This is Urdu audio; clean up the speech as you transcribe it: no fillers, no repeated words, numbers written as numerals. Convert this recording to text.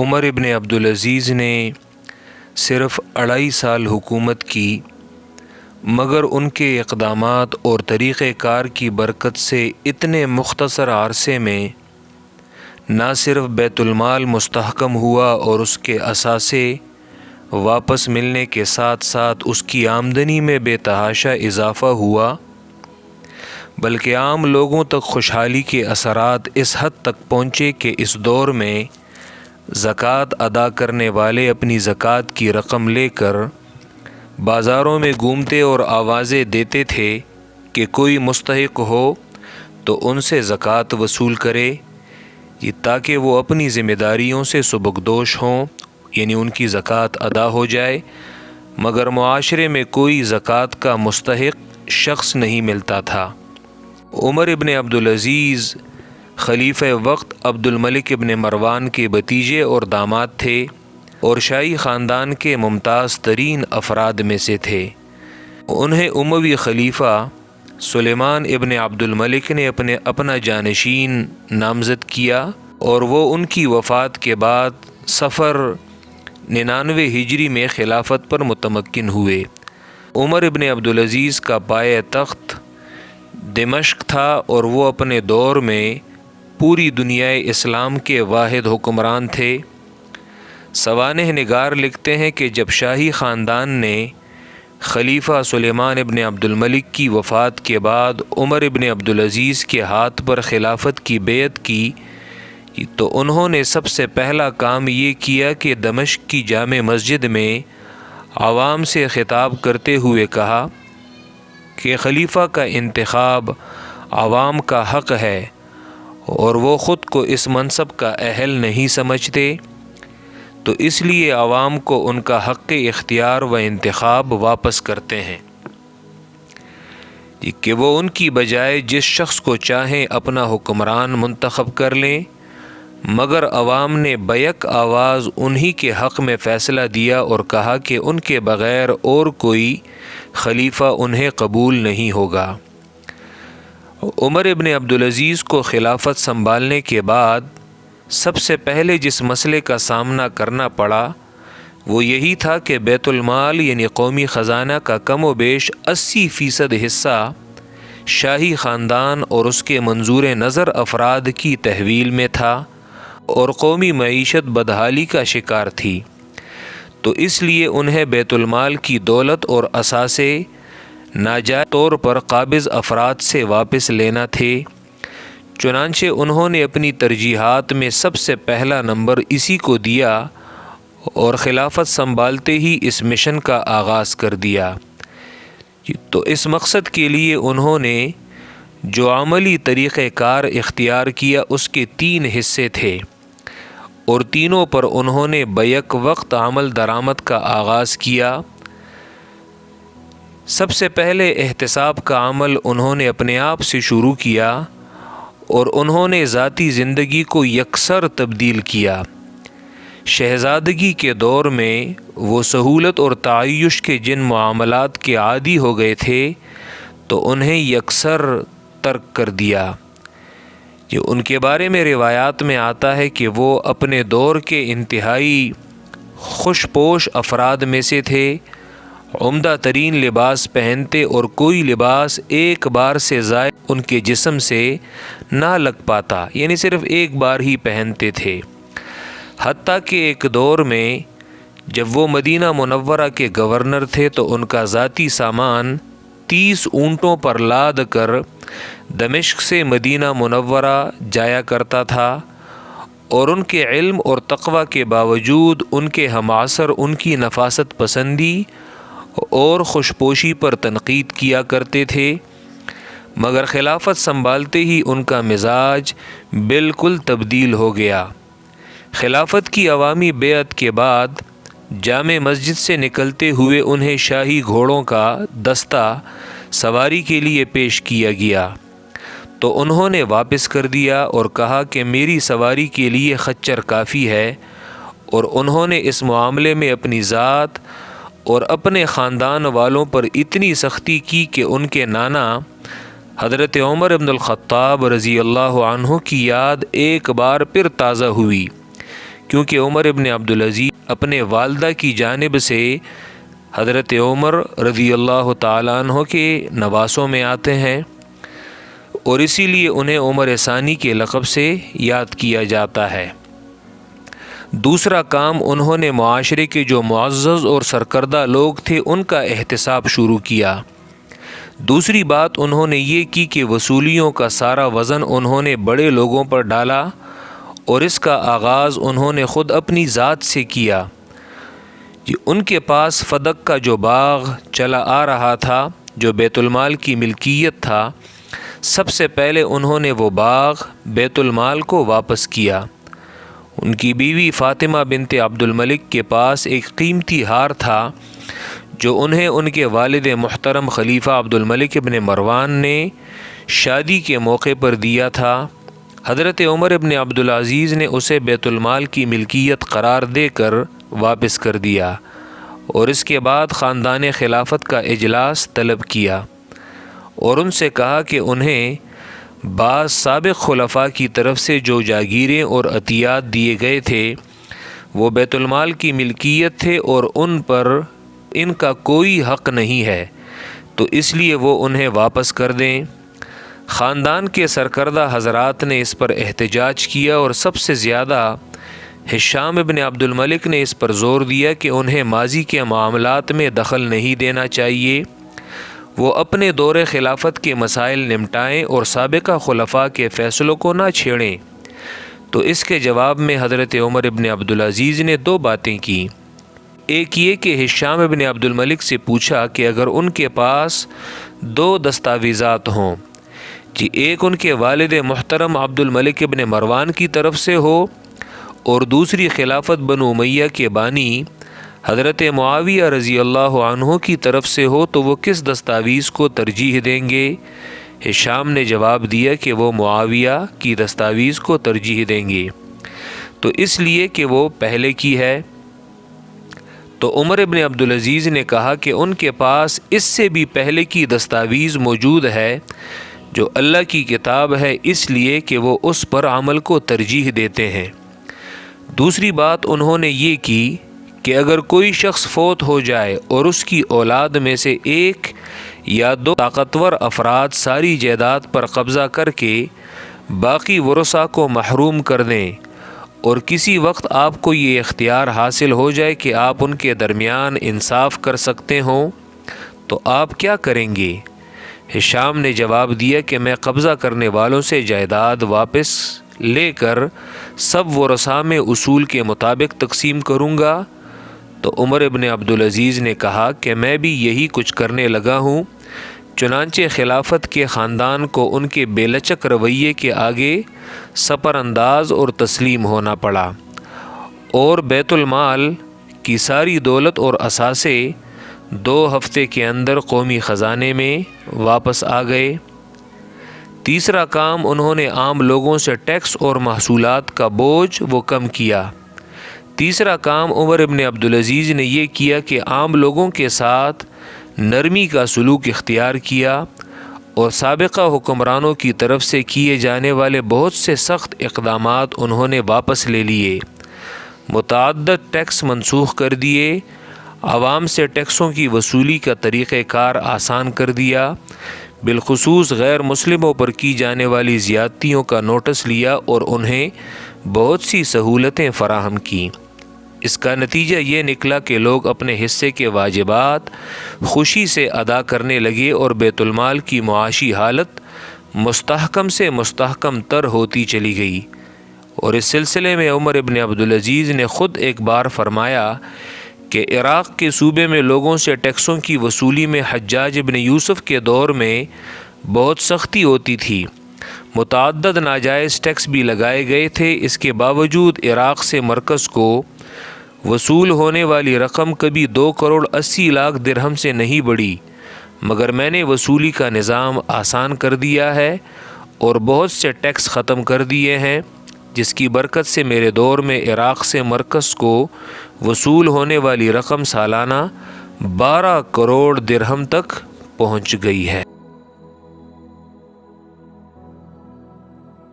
عمر ابن عبدالعزیز نے صرف 2.5 سال حکومت کی، مگر ان کے اقدامات اور طریقہ کار کی برکت سے اتنے مختصر عرصے میں نہ صرف بیت المال مستحکم ہوا اور اس کے اثاثے واپس ملنے کے ساتھ ساتھ اس کی آمدنی میں بے تحاشا اضافہ ہوا، بلکہ عام لوگوں تک خوشحالی کے اثرات اس حد تک پہنچے کہ اس دور میں زکوٰۃ ادا کرنے والے اپنی زکوٰۃ کی رقم لے کر بازاروں میں گھومتے اور آوازیں دیتے تھے کہ کوئی مستحق ہو تو ان سے زکوٰۃ وصول کرے، تاکہ وہ اپنی ذمہ داریوں سے سبکدوش ہوں، یعنی ان کی زکوٰۃ ادا ہو جائے، مگر معاشرے میں کوئی زکوٰۃ کا مستحق شخص نہیں ملتا تھا۔ عمر ابن عبدالعزیز خلیفہ وقت عبد الملک ابن مروان کے بھتیجے اور داماد تھے اور شاہی خاندان کے ممتاز ترین افراد میں سے تھے۔ انہیں اموی خلیفہ سلیمان ابن عبد الملک نے اپنا جانشین نامزد کیا اور وہ ان کی وفات کے بعد صفر 99 ہجری میں خلافت پر متمکن ہوئے۔ عمر ابن عبدالعزیز کا پایہ تخت دمشق تھا اور وہ اپنے دور میں پوری دنیا اسلام کے واحد حکمران تھے۔ سوانح نگار لکھتے ہیں کہ جب شاہی خاندان نے خلیفہ سلیمان ابن عبد الملک کی وفات کے بعد عمر ابن عبدالعزیز کے ہاتھ پر خلافت کی بیعت کی تو انہوں نے سب سے پہلا کام یہ کیا کہ دمشق کی جامع مسجد میں عوام سے خطاب کرتے ہوئے کہا کہ خلیفہ کا انتخاب عوام کا حق ہے اور وہ خود کو اس منصب کا اہل نہیں سمجھتے، تو اس لیے عوام کو ان کا حق اختیار و انتخاب واپس کرتے ہیں کہ وہ ان کی بجائے جس شخص کو چاہیں اپنا حکمران منتخب کر لیں، مگر عوام نے بیک آواز انہی کے حق میں فیصلہ دیا اور کہا کہ ان کے بغیر اور کوئی خلیفہ انہیں قبول نہیں ہوگا۔ عمر ابن عبدالعزیز کو خلافت سنبھالنے کے بعد سب سے پہلے جس مسئلے کا سامنا کرنا پڑا وہ یہی تھا کہ بیت المال یعنی قومی خزانہ کا کم و بیش 80% حصہ شاہی خاندان اور اس کے منظور نظر افراد کی تحویل میں تھا اور قومی معیشت بدحالی کا شکار تھی، تو اس لیے انہیں بیت المال کی دولت اور اثاثے ناجائز طور پر قابض افراد سے واپس لینا تھے۔ چنانچہ انہوں نے اپنی ترجیحات میں سب سے پہلا نمبر اسی کو دیا اور خلافت سنبھالتے ہی اس مشن کا آغاز کر دیا۔ تو اس مقصد کے لیے انہوں نے جو عملی طریقہ کار اختیار کیا اس کے 3 حصے تھے اور تینوں پر انہوں نے بیک وقت عمل درآمد کا آغاز کیا۔ سب سے پہلے احتساب کا عمل انہوں نے اپنے آپ سے شروع کیا اور انہوں نے ذاتی زندگی کو یکسر تبدیل کیا۔ شہزادگی کے دور میں وہ سہولت اور تعیش کے جن معاملات کے عادی ہو گئے تھے تو انہیں یکسر ترک کر دیا۔ ان کے بارے میں روایات میں آتا ہے کہ وہ اپنے دور کے انتہائی خوش پوش افراد میں سے تھے، عمدہ ترین لباس پہنتے اور کوئی لباس ایک بار سے زائد ان کے جسم سے نہ لگ پاتا، یعنی صرف ایک بار ہی پہنتے تھے۔ حتیٰ کہ ایک دور میں جب وہ مدینہ منورہ کے گورنر تھے تو ان کا ذاتی سامان 30 اونٹوں پر لاد کر دمشق سے مدینہ منورہ جایا کرتا تھا، اور ان کے علم اور تقوی کے باوجود ان کے ہمعصر ان کی نفاست پسندی اور خوشپوشی پر تنقید کیا کرتے تھے، مگر خلافت سنبھالتے ہی ان کا مزاج بالکل تبدیل ہو گیا۔ خلافت کی عوامی بیعت کے بعد جامع مسجد سے نکلتے ہوئے انہیں شاہی گھوڑوں کا دستہ سواری کے لیے پیش کیا گیا تو انہوں نے واپس کر دیا اور کہا کہ میری سواری کے لیے خچر کافی ہے، اور انہوں نے اس معاملے میں اپنی ذات اور اپنے خاندان والوں پر اتنی سختی کی کہ ان کے نانا حضرت عمر بن الخطاب رضی اللہ عنہ کی یاد ایک بار پھر تازہ ہوئی کیونکہ عمر ابن عبدالعزیز اپنے والدہ کی جانب سے حضرت عمر رضی اللہ تعالیٰ عنہ کے نواسوں میں آتے ہیں اور اسی لیے انہیں عمر ثانی کے لقب سے یاد کیا جاتا ہے۔ دوسرا کام، انہوں نے معاشرے کے جو معزز اور سرکردہ لوگ تھے ان کا احتساب شروع کیا۔ دوسری بات انہوں نے یہ کی کہ وصولیوں کا سارا وزن انہوں نے بڑے لوگوں پر ڈالا اور اس کا آغاز انہوں نے خود اپنی ذات سے کیا۔ ان کے پاس فدق کا جو باغ چلا آ رہا تھا جو بیت المال کی ملکیت تھا، سب سے پہلے انہوں نے وہ باغ بیت المال کو واپس کیا۔ ان کی بیوی فاطمہ بنت عبد الملک کے پاس ایک قیمتی ہار تھا جو انہیں ان کے والد محترم خلیفہ عبد الملک ابن مروان نے شادی کے موقع پر دیا تھا۔ حضرت عمر ابن عبدالعزیز نے اسے بیت المال کی ملکیت قرار دے کر واپس کر دیا اور اس کے بعد خاندان خلافت کا اجلاس طلب کیا اور ان سے کہا کہ انہیں بعض سابق خلفاء کی طرف سے جو جاگیریں اور عطیات دیے گئے تھے وہ بیت المال کی ملکیت تھے اور ان پر ان کا کوئی حق نہیں ہے، تو اس لیے وہ انہیں واپس کر دیں۔ خاندان کے سرکردہ حضرات نے اس پر احتجاج کیا اور سب سے زیادہ ہشام ابن عبد الملک نے اس پر زور دیا کہ انہیں ماضی کے معاملات میں دخل نہیں دینا چاہیے، وہ اپنے دور خلافت کے مسائل نمٹائیں اور سابقہ خلفاء کے فیصلوں کو نہ چھیڑیں۔ تو اس کے جواب میں حضرت عمر ابن عبدالعزیز نے دو باتیں کی۔ ایک یہ کہ ہشام ابن عبد الملک سے پوچھا کہ اگر ان کے پاس دو دستاویزات ہوں، ایک ان کے والد محترم عبد الملک ابن مروان کی طرف سے ہو اور دوسری خلافت بنو امیہ کے بانی حضرت معاویہ رضی اللہ عنہ کی طرف سے ہو، تو وہ کس دستاویز کو ترجیح دیں گے؟ ہشام نے جواب دیا کہ وہ معاویہ کی دستاویز کو ترجیح دیں گے، تو اس لیے کہ وہ پہلے کی ہے۔ تو عمر ابن عبدالعزیز نے کہا کہ ان کے پاس اس سے بھی پہلے کی دستاویز موجود ہے جو اللہ کی کتاب ہے، اس لیے کہ وہ اس پر عمل کو ترجیح دیتے ہیں۔ دوسری بات انہوں نے یہ کی کہ اگر کوئی شخص فوت ہو جائے اور اس کی اولاد میں سے ایک یا دو طاقتور افراد ساری جائیداد پر قبضہ کر کے باقی ورثاء کو محروم کر دیں اور کسی وقت آپ کو یہ اختیار حاصل ہو جائے کہ آپ ان کے درمیان انصاف کر سکتے ہوں، تو آپ کیا کریں گے؟ ہشام نے جواب دیا کہ میں قبضہ کرنے والوں سے جائیداد واپس لے کر سب ورثاء میں اصول کے مطابق تقسیم کروں گا۔ تو عمر ابن عبدالعزیز نے کہا کہ میں بھی یہی کچھ کرنے لگا ہوں۔ چنانچہ خلافت کے خاندان کو ان کے بے لچک رویے کے آگے سپر انداز اور تسلیم ہونا پڑا اور بیت المال کی ساری دولت اور اثاثے 2 ہفتے کے اندر قومی خزانے میں واپس آ گئے۔ تیسرا کام، انہوں نے عام لوگوں سے ٹیکس اور محصولات کا بوجھ وہ کم کیا۔ تیسرا کام عمر ابن عبدالعزیز نے یہ کیا کہ عام لوگوں کے ساتھ نرمی کا سلوک اختیار کیا اور سابقہ حکمرانوں کی طرف سے کیے جانے والے بہت سے سخت اقدامات انہوں نے واپس لے لیے۔ متعدد ٹیکس منسوخ کر دیے، عوام سے ٹیکسوں کی وصولی کا طریقہ کار آسان کر دیا، بالخصوص غیر مسلموں پر کی جانے والی زیادتیوں کا نوٹس لیا اور انہیں بہت سی سہولتیں فراہم کیں۔ اس کا نتیجہ یہ نکلا کہ لوگ اپنے حصے کے واجبات خوشی سے ادا کرنے لگے اور بیت المال کی معاشی حالت مستحکم سے مستحکم تر ہوتی چلی گئی۔ اور اس سلسلے میں عمر ابن عبدالعزیز نے خود ایک بار فرمایا کہ عراق کے صوبے میں لوگوں سے ٹیکسوں کی وصولی میں حجاج ابن یوسف کے دور میں بہت سختی ہوتی تھی، متعدد ناجائز ٹیکس بھی لگائے گئے تھے، اس کے باوجود عراق سے مرکز کو وصول ہونے والی رقم کبھی 2,80,00,000 درہم سے نہیں بڑھی، مگر میں نے وصولی کا نظام آسان کر دیا ہے اور بہت سے ٹیکس ختم کر دیے ہیں، جس کی برکت سے میرے دور میں عراق سے مرکز کو وصول ہونے والی رقم سالانہ 12 کروڑ درہم تک پہنچ گئی ہے۔